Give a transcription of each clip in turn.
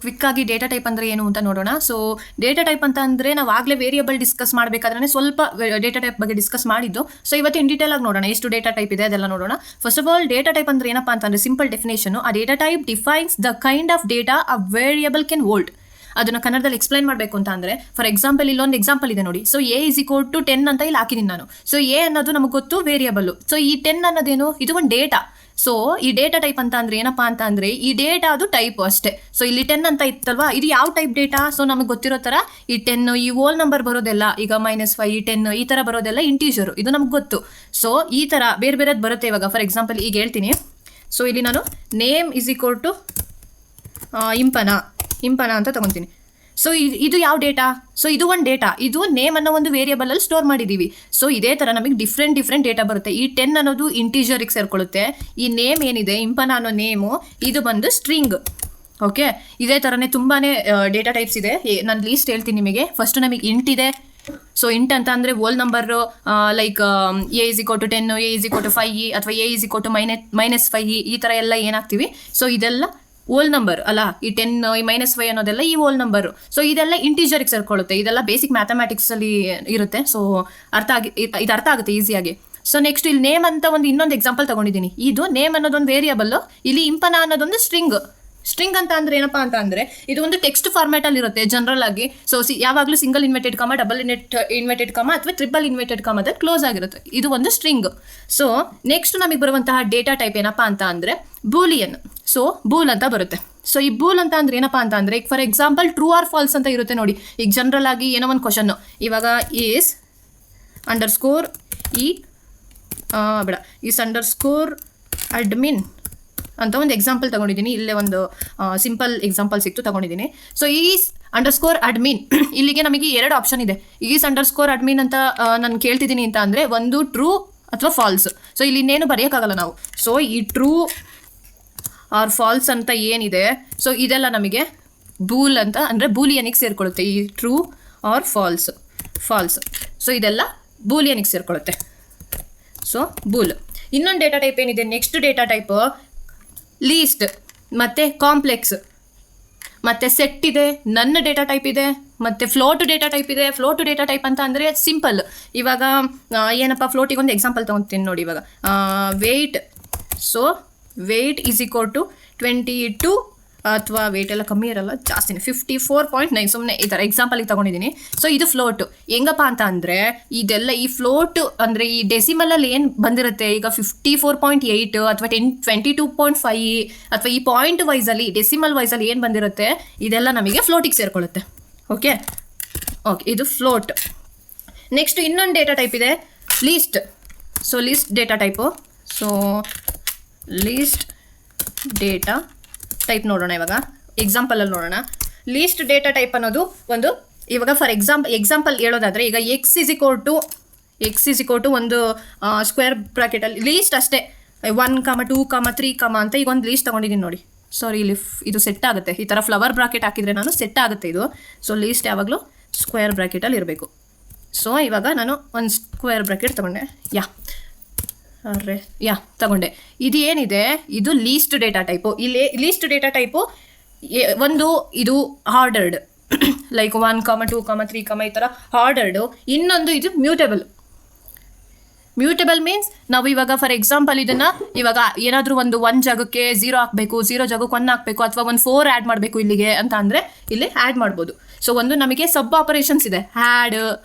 Quick ಆಗಿ data type ಅಂದರೆ ಏನು ಅಂತ ನೋಡೋಣ. ಸೊ ಡೇಟಾ ಟೈಪ್ ಅಂತ ಅಂದರೆ ನಾವು ಆಗಲೇ ವೇರಿಯಬಲ್ ಡಿಸ್ಕಸ್ ಮಾಡಬೇಕಾದ್ರೆ ಸ್ವಲ್ಪ ಡೇಟಾ ಟೈಪ್ ಬಗ್ಗೆ ಡಿಸ್ಕಸ್ ಮಾಡಿದ್ದು. ಸೊ ಇವತ್ತು ಇನ್ ಡೀಟೇಲ್ ಆಗಿ ನೋಡೋಣ ಎಷ್ಟು ಡೇಟಾ ಟೈಪ್ ಇದೆ ಅದೆಲ್ಲ ನೋಡೋಣ. First of all data type ಅಂದರೆ ಏನಪ್ಪ ಅಂತಂದರೆ ಸಿಂಪಲ್ ಡೆಫಿನೇಷನ್. ಆ data type defines the kind of data a variable can hold. ಅದನ್ನು ಕನ್ನಡದಲ್ಲಿ ಎಕ್ಸ್ಪ್ಲೈನ್ ಮಾಡಬೇಕು ಅಂತ ಅಂದರೆ ಫಾರ್ ಎಕ್ಸಾಂಪಲ್ ಇಲ್ಲೊಂದು ಎಕ್ಸಾಂಪಲ್ ಇದೆ ನೋಡಿ. So a is equal to 10 ಅಂತ ಇಲ್ಲಿ ಹಾಕಿದ್ದೀನಿ ನಾನು. ಸೊ ಎ ಅನ್ನೋದು ನಮಗೆ ಗೊತ್ತು ವೇರಿಯಬಲ್. ಸೊ ಈ 10 ಅನ್ನೋದೇನು, ಇದು ಒಂದು ಡೇಟಾ. ಸೊ ಈ ಡೇಟಾ ಟೈಪ್ ಅಂತ ಅಂದರೆ ಏನಪ್ಪ ಅಂತ ಅಂದರೆ ಈ ಡೇಟಾ ಅದು ಟೈಪ್ ಅಷ್ಟೇ. ಸೊ ಇಲ್ಲಿ 10 ಅಂತ ಇತ್ತಲ್ವಾ, ಇದು ಯಾವ ಟೈಪ್ ಡೇಟಾ? ಸೊ ನಮಗೆ ಗೊತ್ತಿರೋ ಥರ ಈ 10 ಈ ಹೋಲ್ ನಂಬರ್ ಬರೋದೆಲ್ಲ ಈಗ -5 10 ಈ ಥರ ಬರೋದೆಲ್ಲ ಇಂಟೀಜರು, ಇದು ನಮ್ಗೆ ಗೊತ್ತು. ಸೊ ಈ ಥರ ಬೇರೆ ಬೇರೆದು ಬರುತ್ತೆ. ಇವಾಗ ಫಾರ್ ಎಕ್ಸಾಂಪಲ್ ಈಗ ಹೇಳ್ತೀನಿ. ಸೊ ಇಲ್ಲಿ ನಾನು name is equal to Impana ಅಂತ ತಗೊತೀನಿ. ಸೊ ಇದು ಯಾವ ಡೇಟಾ? ಸೊ ಇದು ಒಂದು ಡೇಟಾ, ಇದು ನೇಮ್ ಅನ್ನೋ ಒಂದು ವೇರಿಯಬಲಲ್ಲಿ ಸ್ಟೋರ್ ಮಾಡಿದ್ದೀವಿ. ಸೊ ಇದೇ ಥರ ನಮಗೆ ಡಿಫ್ರೆಂಟ್ ಡೇಟಾ ಬರುತ್ತೆ. ಈ 10 ಅನ್ನೋದು ಇಂಟೀಜರಿಗೆ ಸೇರ್ಕೊಳ್ಳುತ್ತೆ. ಈ ನೇಮ್ ಏನಿದೆ ಇಂಪನ ಅನ್ನೋ ನೇಮು ಇದು ಬಂದು ಸ್ಟ್ರಿಂಗ್. ಓಕೆ, ಇದೇ ಥರನೇ ತುಂಬಾ ಡೇಟಾ ಟೈಪ್ಸ್ ಇದೆ. ನಾನು ಲೀಸ್ಟ್ ಹೇಳ್ತೀನಿ ನಿಮಗೆ. ಫಸ್ಟ್ ನಮಗೆ ಇಂಟ್ ಇದೆ. ಸೊ ಇಂಟ್ ಅಂತ ಅಂದರೆ whole number like a is equal to 10, a is equal to 5 ಅಥವಾ ಎ ಇಸ್ ಈಕ್ವಲ್ ಟು -5 ಈ ಥರ ಎಲ್ಲ ಏನಾಗ್ತೀವಿ. ಸೊ ಇದೆಲ್ಲ ಹೋಲ್ ನಂಬರ್ ಅಲ್ಲ, ಈ 10 ಈ -5 ಅನ್ನೋದೆಲ್ಲ ಈ ಹೋಲ್ ನಂಬರು. ಸೊ ಇದೆಲ್ಲ ಇಂಟೀಜರಿಗೆ ಸೇರ್ಕೊಳ್ಳುತ್ತೆ. ಇದೆಲ್ಲ ಬೇಸಿಕ್ ಮ್ಯಾಥಮ್ಯಾಟಿಕ್ಸಲ್ಲಿ ಇರುತ್ತೆ. ಸೊ ಇದು ಅರ್ಥ ಆಗುತ್ತೆ ಈಸಿಯಾಗಿ. ಸೊ ನೆಕ್ಸ್ಟ್ ಇಲ್ಲಿ ನೇಮ್ ಅಂತ ಇನ್ನೊಂದು ಎಕ್ಸಾಂಪಲ್ ತಗೊಂಡಿದ್ದೀನಿ. ಇದು ನೇಮ್ ಅನ್ನೋದೊಂದು ವೇರಿಯಬಲ್ಲು, ಇಲ್ಲಿ ಇಂಪನ ಅನ್ನೋದೊಂದು ಸ್ಟ್ರಿಂಗ್ ಅಂತ ಅಂದರೆ ಏನಪ್ಪ ಅಂತ ಅಂದರೆ ಇದು ಒಂದು ಟೆಕ್ಸ್ಟ್ ಫಾರ್ಮ್ಯಾಟಲ್ಲಿ ಇರುತ್ತೆ ಜನರಲ್ ಆಗಿ. ಸೊ ಯಾವಾಗಲೂ single inverted comma, double inverted comma ಅಥವಾ ಟ್ರಿಪಲ್ ಇನ್ವರ್ಟೆಡ್ ಕಾಮದಲ್ಲಿ ಕ್ಲೋಸ್ ಆಗಿರುತ್ತೆ. ಇದು ಒಂದು ಸ್ಟ್ರಿಂಗ್. ಸೊ ನೆಕ್ಸ್ಟ್ ನಮಗೆ ಬರುವಂತಹ ಡೇಟಾ ಟೈಪ್ ಏನಪ್ಪ ಅಂತ ಅಂದರೆ ಬೂಲಿಯನ್. ಸೊ ಬೂಲ್ ಅಂತ ಬರುತ್ತೆ. ಸೊ ಈ ಬೂಲ್ ಅಂತ ಅಂದ್ರೆ ಏನಪ್ಪ ಅಂತ ಅಂದರೆ ಈಗ for example true or false ಅಂತ ಇರುತ್ತೆ ನೋಡಿ. ಈಗ ಜನರಲ್ ಆಗಿ ಏನೋ ಒಂದು ಕ್ವಶನ್ನು ಇವಾಗ ಈಸ್ ಅಂಡರ್ಸ್ಕೋರ್ ಅಡ್ಮಿನ್ ಅಂತ ಒಂದು ಎಕ್ಸಾಂಪಲ್ ತಗೊಂಡಿದ್ದೀನಿ. ಇಲ್ಲೇ ಒಂದು ಸಿಂಪಲ್ ಎಕ್ಸಾಂಪಲ್ ಸಿಕ್ತು ತಗೊಂಡಿದ್ದೀನಿ. ಸೊ ಈಸ್ ಅಂಡರ್ಸ್ಕೋರ್ ಅಡ್ಮಿನ್ ಇಲ್ಲಿಗೆ ನಮಗೆ 2 ಆಪ್ಷನ್ ಇದೆ. ಈಸ್ ಅಂಡರ್ಸ್ಕೋರ್ ಅಡ್ಮಿನ್ ಅಂತ ನಾನು ಕೇಳ್ತಿದ್ದೀನಿ ಅಂತ ಅಂದರೆ ಒಂದು ಟ್ರೂ ಅಥವಾ ಫಾಲ್ಸ್. ಸೊ ಇಲ್ಲಿ ಇನ್ನೇನು ಬರೆಯೋಕ್ಕಾಗಲ್ಲ ನಾವು. ಸೊ ಈ ಟ್ರೂ ಆರ್ ಫಾಲ್ಸ್ ಅಂತ ಏನಿದೆ, ಸೊ ಇದೆಲ್ಲ ನಮಗೆ ಬೂಲ್ ಅಂತ ಅಂದರೆ ಬೂಲಿಯನಿಗೆ ಸೇರಿಕೊಳ್ಳುತ್ತೆ. ಈ ಟ್ರೂ ಆರ್ ಫಾಲ್ಸ್ ಸೊ ಇದೆಲ್ಲ ಬೂಲಿಯನಿಗೆ ಸೇರಿಕೊಳ್ಳುತ್ತೆ. So bool. ಇನ್ನೊಂದು ಡೇಟಾ ಟೈಪ್ ಏನಿದೆ, ನೆಕ್ಸ್ಟ್ ಡೇಟಾ ಟೈಪ್ ಲೀಸ್ಟ್ ಮತ್ತು ಕಾಂಪ್ಲೆಕ್ಸ್ ಮತ್ತು ಸೆಟ್ ಇದೆ, ನನ್ನ ಡೇಟಾ ಟೈಪ್ ಇದೆ, ಮತ್ತು ಫ್ಲೋಟ್ ಡೇಟಾ ಟೈಪ್ ಇದೆ. ಫ್ಲೋಟ್ ಡೇಟಾ ಟೈಪ್ ಅಂತ ಅಂದರೆ ಸಿಂಪಲ್. ಇವಾಗ ಏನಪ್ಪ ಫ್ಲೋಟಿಗೆ ಒಂದು ಎಕ್ಸಾಂಪಲ್ ತೊಗೊತೀನಿ ನೋಡಿ. ಇವಾಗ ವೆಯ್ಟ್ ಈಸ್ ಈಕ್ವಲ್ ಟು 22 ಅಥವಾ ವೆಯ್ಟ್ ಎಲ್ಲ ಕಮ್ಮಿ ಇರಲ್ಲ, ಜಾಸ್ತಿನೇ 54.9 ಸುಮ್ಮನೆ ಈ ಥರ ಎಕ್ಸಾಂಪಲಿಗೆ ತೊಗೊಂಡಿದ್ದೀನಿ. ಸೊ ಇದು ಫ್ಲೋಟು ಹೆಂಗಪ್ಪ ಅಂತ ಅಂದರೆ ಇದೆಲ್ಲ ಈ ಫ್ಲೋಟು ಅಂದರೆ ಈ ಡೆಸಿಮಲಲ್ಲಿ ಏನು ಬಂದಿರುತ್ತೆ ಈಗ 54.8 ಅಥವಾ 22.5 ಅಥವಾ ಈ ಪಾಯಿಂಟ್ ವೈಸಲ್ಲಿ ಡೆಸಿಮಲ್ ವೈಸಲ್ಲಿ ಏನು ಬಂದಿರುತ್ತೆ ಇದೆಲ್ಲ ನಮಗೆ ಫ್ಲೋಟಿಗೆ ಸೇರಿಕೊಳ್ಳುತ್ತೆ. ಓಕೆ, ಇದು ಫ್ಲೋಟ್. ನೆಕ್ಸ್ಟ್ ಇನ್ನೊಂದು ಡೇಟಾ ಟೈಪ್ ಇದೆ list. So list data type. So list data type ನೋಡೋಣ. ಇವಾಗ ಎಕ್ಸಾಂಪಲಲ್ಲಿ ನೋಡೋಣ. ಲೀಸ್ಟ್ ಡೇಟಾ ಟೈಪ್ ಅನ್ನೋದು ಒಂದು ಇವಾಗ ಫಾರ್ ಎಕ್ಸಾಂಪಲ್ ಹೇಳೋದಾದರೆ ಈಗ ಎಕ್ಸ್ ಇಸ್ ಈಕ್ವಲ್ ಟು ಒಂದು ಸ್ಕ್ವೇರ್ ಬ್ರಾಕೆಟಲ್ಲಿ ಲೀಸ್ಟ್ ಅಷ್ಟೇ 1, 2, 3 ಅಂತ ಈಗ ಒಂದು ಲೀಸ್ಟ್ ತೊಗೊಂಡಿದ್ದೀನಿ ನೋಡಿ. ಸಾರಿ, ಇಲ್ಲಿ ಇದು ಸೆಟ್ ಆಗುತ್ತೆ. ಈ ಥರ ಫ್ಲವರ್ ಬ್ರಾಕೆಟ್ ಹಾಕಿದರೆ ನಾನು ಸೆಟ್ ಆಗುತ್ತೆ ಇದು. ಸೊ ಲೀಸ್ಟ್ ಯಾವಾಗಲೂ ಸ್ಕ್ವೇರ್ ಬ್ರಾಕೆಟಲ್ಲಿ ಇರಬೇಕು. ಸೊ ಇವಾಗ ನಾನು ಒಂದು ಸ್ಕ್ವೇರ್ ಬ್ರಾಕೆಟ್ ತೊಗೊಂಡೆ. ತಗೊಂಡೆ. ಇದು ಏನಿದೆ ಇದು ಲೀಸ್ಟ್ ಡೇಟಾ ಟೈಪು. ಇಲ್ಲಿ ಲೀಸ್ಟ್ ಡೇಟಾ ಟೈಪು ಒಂದು ಇದು ಆರ್ಡರ್ಡ್ ಲೈಕ್ 1, 2, 3 ಈ ಥರ ಆರ್ಡರ್ಡು. ಇನ್ನೊಂದು ಇದು ಮ್ಯೂಟೇಬಲ್ ಮೀನ್ಸ್ ನಾವು ಇವಾಗ ಫಾರ್ ಎಕ್ಸಾಂಪಲ್ ಇದನ್ನು ಇವಾಗ ಏನಾದರೂ ಒಂದು ಜಾಗಕ್ಕೆ 0 ಹಾಕಬೇಕು, 0 ಜಾಗಕ್ಕೆ 1 ಹಾಕಬೇಕು ಅಥವಾ ಒಂದು 4 ಆ್ಯಡ್ ಮಾಡಬೇಕು ಇಲ್ಲಿಗೆ ಅಂತ ಅಂದರೆ ಇಲ್ಲಿ ಆ್ಯಡ್ ಮಾಡ್ಬೋದು. ಸೊ ಒಂದು ನಮಗೆ ಸಬ್ ಆಪರೇಷನ್ಸ್ ಇದೆ, ಆ್ಯಡ್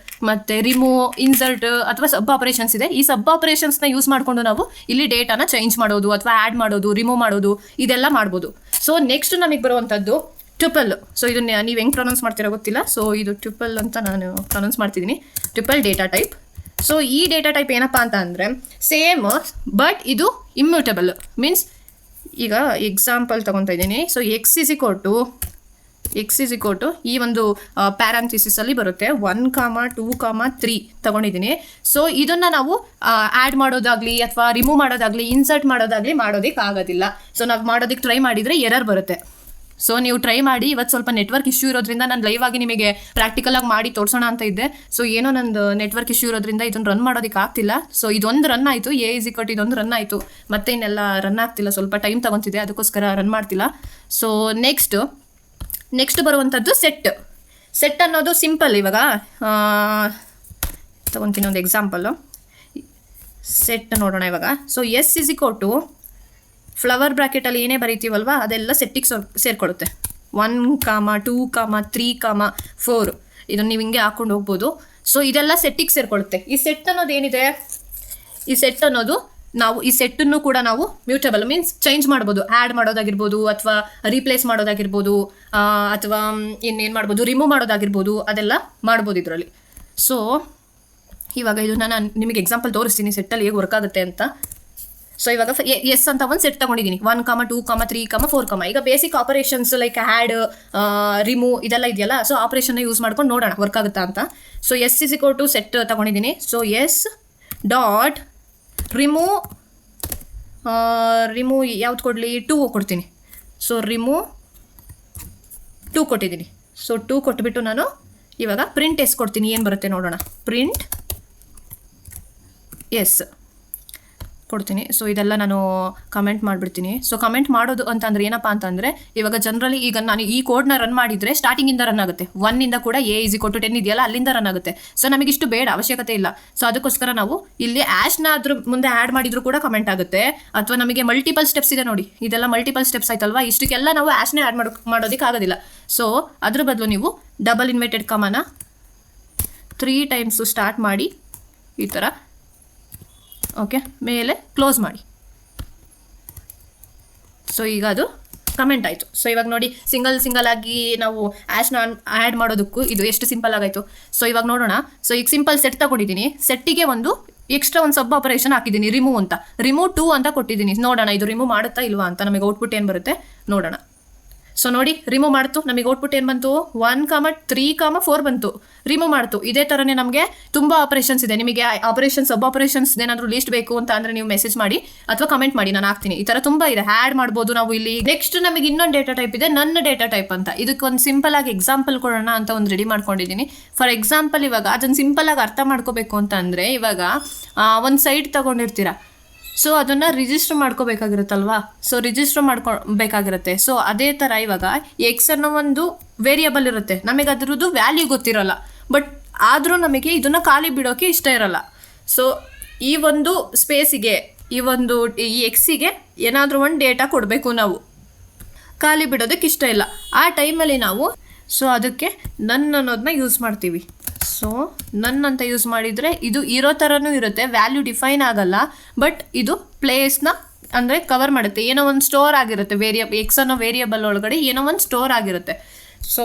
ಮತ್ತು ರಿಮೂವ್, ಇನ್ಸರ್ಟ್ ಅಥವಾ ಸಬ್ ಆಪರೇಷನ್ಸ್ ಇದೆ. ಈ ಸಬ್ ಆಪರೇಷನ್ಸ್ನ ಯೂಸ್ ಮಾಡಿಕೊಂಡು ನಾವು ಇಲ್ಲಿ ಡೇಟಾನ ಚೇಂಜ್ ಮಾಡೋದು ಅಥವಾ ಆ್ಯಡ್ ಮಾಡೋದು, ರಿಮೂವ್ ಮಾಡೋದು ಇದೆಲ್ಲ ಮಾಡ್ಬೋದು. ಸೊ ನೆಕ್ಸ್ಟ್ ನಮಗೆ ಬರುವಂಥದ್ದು ಟ್ರಿಪಲ್. ಸೊ ಇದನ್ನ ನೀವು ಹೆಂಗೆ ಪ್ರೊನೌನ್ಸ್ ಮಾಡ್ತೀರೋ ಗೊತ್ತಿಲ್ಲ. ಸೊ ಇದು ಟ್ರಿಪಲ್ ಅಂತ ನಾನು ಪ್ರೊನೌನ್ಸ್ ಮಾಡ್ತಿದ್ದೀನಿ. Triple data type. ಸೊ ಈ ಡೇಟಾ ಟೈಪ್ ಏನಪ್ಪ ಅಂತ ಅಂದರೆ ಸೇಮ್ ಬಟ್ ಇದು ಇಮ್ಯೂಟಬಲ್ ಮೀನ್ಸ್ ಈಗ ಎಕ್ಸಾಂಪಲ್ ತೊಗೊತಾ ಇದ್ದೀನಿ. So x is equal to ಈ ಒಂದು ಪ್ಯಾರಾಂಥಿಸಿಸಲ್ಲಿ ಬರುತ್ತೆ 1, 2, 3 ತೊಗೊಂಡಿದ್ದೀನಿ. ಸೊ ಇದನ್ನು ನಾವು ಆ್ಯಡ್ ಮಾಡೋದಾಗಲಿ ಅಥವಾ ರಿಮೂವ್ ಮಾಡೋದಾಗಲಿ ಇನ್ಸರ್ಟ್ ಮಾಡೋದಾಗಲಿ ಮಾಡೋದಕ್ಕೆ ಆಗೋದಿಲ್ಲ. ಸೊ ನಾವು ಮಾಡೋದಕ್ಕೆ ಟ್ರೈ ಮಾಡಿದರೆ ಎರರ್ ಬರುತ್ತೆ. ಸೊ ನೀವು ಟ್ರೈ ಮಾಡಿ. ಇವತ್ತು ಸ್ವಲ್ಪ ನೆಟ್ವರ್ಕ್ ಇಶ್ಯೂ ಇರೋದ್ರಿಂದ ನಾನು ಲೈವ್ ಆಗಿ ನಿಮಗೆ ಪ್ರಾಕ್ಟಿಕಲಾಗಿ ಮಾಡಿ ತೋರಿಸೋಣ ಅಂತ ಇದ್ದೆ. ಸೊ ಏನೋ ನಂದು ನೆಟ್ವರ್ಕ್ ಇಶ್ಯೂ ಇರೋದ್ರಿಂದ ಇದನ್ನು ರನ್ ಮಾಡೋದಕ್ಕೆ ಆಗ್ತಿಲ್ಲ. ಸೊ ಇದೊಂದು ರನ್ ಆಯಿತು, ಇದೊಂದು ರನ್ ಆಯಿತು, ಮತ್ತೆ ಇನ್ನೆಲ್ಲ ರನ್ ಆಗ್ತಿಲ್ಲ. ಸ್ವಲ್ಪ ಟೈಮ್ ತೊಗೊತಿದೆ, ಅದಕ್ಕೋಸ್ಕರ ರನ್ ಮಾಡ್ತಿಲ್ಲ. ಸೊ ನೆಕ್ಸ್ಟ್ ನೆಕ್ಸ್ಟ್ ಬರುವಂಥದ್ದು ಸೆಟ್ ಅನ್ನೋದು ಸಿಂಪಲ್. ಇವಾಗ ತಗೊತೀನಿ ಒಂದು ಎಕ್ಸಾಂಪಲ್ಲು. ಸೆಟ್ ನೋಡೋಣ ಇವಾಗ. So S is equal to flower ಬ್ರ್ಯಾಕೆಟಲ್ಲಿ ಏನೇ ಬರೀತೀವಲ್ವ ಅದೆಲ್ಲ ಸೆಟ್ಟಿಗೆ ಸೇರಿಕೊಳ್ಳುತ್ತೆ. 1, 2, 3, 4 ಇದನ್ನು ನೀವು ಹಿಂಗೆ ಹಾಕೊಂಡು ಹೋಗ್ಬೋದು. ಸೊ ಇದೆಲ್ಲ ಸೆಟ್ಟಿಗೆ ಸೇರಿಕೊಳ್ಳುತ್ತೆ. ಈ ಸೆಟ್ ಅನ್ನೋದು ಏನಿದೆ, ಈ ಸೆಟ್ ಅನ್ನೋದು ನಾವು ಈ ಸೆಟ್ಟನ್ನು ಕೂಡ ನಾವು ಮ್ಯೂಟಬಲ್ ಮೀನ್ಸ್ ಚೇಂಜ್ ಮಾಡ್ಬೋದು. ಆ್ಯಡ್ ಮಾಡೋದಾಗಿರ್ಬೋದು, ಅಥವಾ ರೀಪ್ಲೇಸ್ ಮಾಡೋದಾಗಿರ್ಬೋದು, ಅಥವಾ ಇನ್ನೇನು ಮಾಡ್ಬೋದು, ರಿಮೂವ್ ಮಾಡೋದಾಗಿರ್ಬೋದು, ಅದೆಲ್ಲ ಮಾಡ್ಬೋದು ಇದರಲ್ಲಿ. ಸೊ ಇವಾಗ ಇದನ್ನು ನಾನು ನಿಮಗೆ ಎಕ್ಸಾಂಪಲ್ ತೋರಿಸ್ತೀನಿ ಸೆಟ್ಟಲ್ಲಿ ಹೇಗೆ ವರ್ಕ್ ಆಗುತ್ತೆ ಅಂತ. ಸೊ ಇವಾಗ ಎಸ್ ಅಂತ ಒಂದು ಸೆಟ್ ತೊಗೊಂಡಿದ್ದೀನಿ. 1, 2, 3, 4. ಈಗ basic operations like add, remove ಇದೆಲ್ಲ ಇದೆಯಲ್ಲ, ಸೊ ಆಪರೇಷನ್ನ ಯೂಸ್ ಮಾಡ್ಕೊಂಡು ನೋಡೋಣ ವರ್ಕ್ ಆಗುತ್ತಾ ಅಂತ. So S is equal to set ತೊಗೊಂಡಿದ್ದೀನಿ. ಸೊ ಎಸ್ ಡಾಟ್ ರಿಮೂವ್ ಯಾವ್ದು ಕೊಡಲಿ, 2 ಕೊಡ್ತೀನಿ. ಸೊ ರಿಮೂವ್ 2 ಕೊಟ್ಟಿದ್ದೀನಿ. ಸೊ 2 ಕೊಟ್ಬಿಟ್ಟು ನಾನು ಇವಾಗ ಪ್ರಿಂಟ್ ಎಸ್ ಕೊಡ್ತೀನಿ. ಏನು ಬರುತ್ತೆ ನೋಡೋಣ. ಪ್ರಿಂಟ್ ಎಸ್ ಕೊಡ್ತೀನಿ. ಸೊ ಇದೆಲ್ಲ ನಾನು ಕಮೆಂಟ್ ಮಾಡಿಬಿಡ್ತೀನಿ. ಸೊ ಕಮೆಂಟ್ ಮಾಡೋದು ಅಂತಂದರೆ ಏನಪ್ಪ ಅಂತಂದರೆ, ಇವಾಗ ಜನರಲಿ ಈಗ ನಾನು ಈ ಕೋಡ್ನ ರನ್ ಮಾಡಿದರೆ ಸ್ಟಾರ್ಟಿಂಗಿಂದ ರನ್ ಆಗುತ್ತೆ. 1 ಕೂಡ A = 10 ಇದೆಯಲ್ಲ ಅಲ್ಲಿಂದ ರನ್ ಆಗುತ್ತೆ. ಸೊ ನಮಗಿಷ್ಟು ಬೇಡ, ಅವಶ್ಯಕತೆ ಇಲ್ಲ. ಸೊ ಅದಕ್ಕೋಸ್ಕರ ನಾವು ಇಲ್ಲಿ ಆ್ಯಶ್ನ ಅದ್ರ ಮುಂದೆ ಆ್ಯಡ್ ಮಾಡಿದರೂ ಕೂಡ ಕಮೆಂಟ್ ಆಗುತ್ತೆ. ಅಥವಾ ನಮಗೆ ಮಲ್ಟಿಪಲ್ ಸ್ಟೆಪ್ಸ್ ಇದೆ ನೋಡಿ, ಇದೆಲ್ಲ ಮಲ್ಟಿಪಲ್ ಸ್ಟೆಪ್ಸ್ ಆಯ್ತಲ್ವಾ, ಇಷ್ಟಕ್ಕೆಲ್ಲ ನಾವು ಆ್ಯಶ್ನೇ ಆ್ಯಡ್ ಮಾಡೋದಕ್ಕೆ ಆಗೋದಿಲ್ಲ. ಸೊ ಅದ್ರ ಬದಲು ನೀವು ಡಬಲ್ ಇನ್ವರ್ಟೆಡ್ ಕಾಮನ 3 ಟೈಮ್ಸು ಸ್ಟಾರ್ಟ್ ಮಾಡಿ ಈ ಥರ, ಓಕೆ, ಮೇಲೆ ಕ್ಲೋಸ್ ಮಾಡಿ. ಸೊ ಈಗ ಅದು ಕಮೆಂಟ್ ಆಯಿತು. ಸೊ ಇವಾಗ ನೋಡಿ, ಸಿಂಗಲ್ ಆಗಿ ನಾವು ಆ್ಯಶ್ನ ಆ್ಯಡ್ ಮಾಡೋದಕ್ಕೂ ಇದು ಎಷ್ಟು ಸಿಂಪಲ್ ಆಗಾಯಿತು. ಸೊ ಇವಾಗ ನೋಡೋಣ. ಸೊ ಈಗ ಸಿಂಪಲ್ ಸೆಟ್ ತಗೊಂಡಿದ್ದೀನಿ. ಸೆಟ್ಟಿಗೆ ಒಂದು ಎಕ್ಸ್ಟ್ರಾ ಒಂದು ಸಬ್ ಆಪರೇಷನ್ ಹಾಕಿದ್ದೀನಿ, ರಿಮೂವ್ ಅಂತ. ರಿಮೂವ್ 2 ಅಂತ ಕೊಟ್ಟಿದ್ದೀನಿ. ನೋಡೋಣ ಇದು ರಿಮೂವ್ ಮಾಡುತ್ತಾ ಇಲ್ವಾ ಅಂತ, ನಮಗೆ ಔಟ್ಪುಟ್ ಏನು ಬರುತ್ತೆ ನೋಡೋಣ. ಸೊ ನೋಡಿ ರಿಮೂವ್ ಮಾಡ್ತು. ನಮಗೆ ಔಟ್ಪುಟ್ ಏನು ಬಂತು, 1, 3, 4 ಬಂತು. ರಿಮೂವ್ ಮಾಡ್ತು. ಇದೇ ಥರನೇ ನಮಗೆ ತುಂಬ ಆಪರೇಷನ್ಸ್ ಇದೆ. ನಿಮಗೆ ಆಪರೇಷನ್ ಸಬ್ ಆಪರೇಷನ್ಸ್ ಏನಾದರೂ ಲೀಸ್ಟ್ ಬೇಕು ಅಂತ ಅಂದರೆ ನೀವು ಮೆಸೇಜ್ ಮಾಡಿ ಅಥವಾ ಕಮೆಂಟ್ ಮಾಡಿ, ನಾನು ಹಾಕ್ತೀನಿ. ಈ ಥರ ತುಂಬ ಇದೆ, ಆ್ಯಡ್ ಮಾಡ್ಬೋದು ನಾವು ಇಲ್ಲಿ. ನೆಕ್ಸ್ಟ್ ನಮಗೆ ಇನ್ನೊಂದು ಡೇಟಾ ಟೈಪ್ ಇದೆ, ನನ್ನ ಡೇಟಾ ಟೈಪ್ ಅಂತ. ಇದಕ್ಕೆ ಒಂದು ಸಿಂಪಲ್ ಆಗಿ ಎಕ್ಸಾಂಪಲ್ ಕೊಡೋಣ ಅಂತ ಒಂದು ರೆಡಿ ಮಾಡ್ಕೊಂಡಿದ್ದೀನಿ. ಫಾರ್ ಎಕ್ಸಾಂಪಲ್ ಇವಾಗ ಅದನ್ನು ಸಿಂಪಲ್ ಆಗಿ ಅರ್ಥ ಮಾಡ್ಕೋಬೇಕು ಅಂತ ಅಂದರೆ, ಇವಾಗ ಒಂದು ಸೈಟ್ ತಗೊಂಡಿರ್ತೀರಾ. ಸೊ ಅದನ್ನು ರಿಜಿಸ್ಟರ್ ಮಾಡ್ಕೋಬೇಕಾಗಿರುತ್ತಲ್ವಾ. ಸೊ ರಿಜಿಸ್ಟರ್ ಮಾಡ್ಕೊಬೇಕಾಗಿರುತ್ತೆ. ಸೊ ಅದೇ ಥರ ಇವಾಗ ಎಕ್ಸ್ ಅನ್ನೋ ಒಂದು ವೇರಿಯಬಲ್ ಇರುತ್ತೆ, ನಮಗೆ ಅದರದ್ದು ವ್ಯಾಲ್ಯೂ ಗೊತ್ತಿರಲ್ಲ. ಬಟ್ ಆದರೂ ನಮಗೆ ಇದನ್ನು ಖಾಲಿ ಬಿಡೋಕ್ಕೆ ಇಷ್ಟ ಇರಲ್ಲ. ಸೊ ಈ ಒಂದು ಸ್ಪೇಸಿಗೆ, ಈ ಎಕ್ಸಿಗೆ ಏನಾದರೂ ಒಂದು ಡೇಟಾ ಕೊಡಬೇಕು, ನಾವು ಖಾಲಿ ಬಿಡೋದಕ್ಕೆ ಇಷ್ಟ ಇಲ್ಲ. ಆ ಟೈಮಲ್ಲಿ ನಾವು ಸೊ ಅದಕ್ಕೆ ನನ್ ಅನ್ನೋದನ್ನ ಯೂಸ್ ಮಾಡ್ತೀವಿ. ಸೊ ನನ್ ಅಂತ ಯೂಸ್ ಮಾಡಿದರೆ ಇದು ಇರೋ ಥರನೂ ಇರುತ್ತೆ, ವ್ಯಾಲ್ಯೂ ಡಿಫೈನ್ ಆಗಲ್ಲ. ಬಟ್ ಇದು ಪ್ಲೇಸ್ನ ಅಂದರೆ ಕವರ್ ಮಾಡುತ್ತೆ. ಏನೋ ಒಂದು ಸ್ಟೋರ್ ಆಗಿರುತ್ತೆ, ಎಕ್ಸ್ ಅನ್ನೋ ವೇರಿಯಬಲ್ ಒಳಗಡೆ ಏನೋ ಒಂದು ಸ್ಟೋರ್ ಆಗಿರುತ್ತೆ. So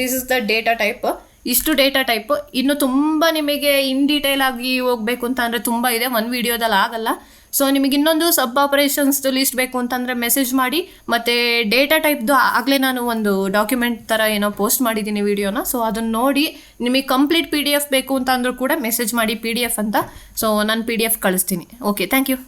this is the data type. ಇಷ್ಟು ಡೇಟಾ ಟೈಪ್. ಇನ್ನು ತುಂಬ ನಿಮಗೆ ಇನ್ ಡೀಟೇಲ್ ಆಗಿ ಹೋಗಬೇಕು ಅಂತ ಅಂದರೆ ತುಂಬ ಇದೆ, ಒಂದು ವಿಡಿಯೋದಲ್ಲಿ ಆಗಲ್ಲ. ಸೊ ನಿಮಗೆ ಇನ್ನೊಂದು ಸಬ್ ಆಪರೇಷನ್ಸ್ದು ಲಿಸ್ಟ್ ಬೇಕು ಅಂತಂದರೆ ಮೆಸೇಜ್ ಮಾಡಿ. ಮತ್ತು ಡೇಟಾ ಟೈಪ್ದು ಆಗಲೇ ನಾನು ಒಂದು ಡಾಕ್ಯುಮೆಂಟ್ ಥರ ಏನೋ ಪೋಸ್ಟ್ ಮಾಡಿದ್ದೀನಿ ವಿಡಿಯೋನ. ಸೊ ಅದನ್ನು ನೋಡಿ ನಿಮಗೆ ಕಂಪ್ಲೀಟ್ PDF ಬೇಕು ಅಂತ ಅಂದರೂ ಕೂಡ ಮೆಸೇಜ್ ಮಾಡಿ PDF ಅಂತ. ಸೊ ನಾನು PDF ಕಳಿಸ್ತೀನಿ. Okay, thank you.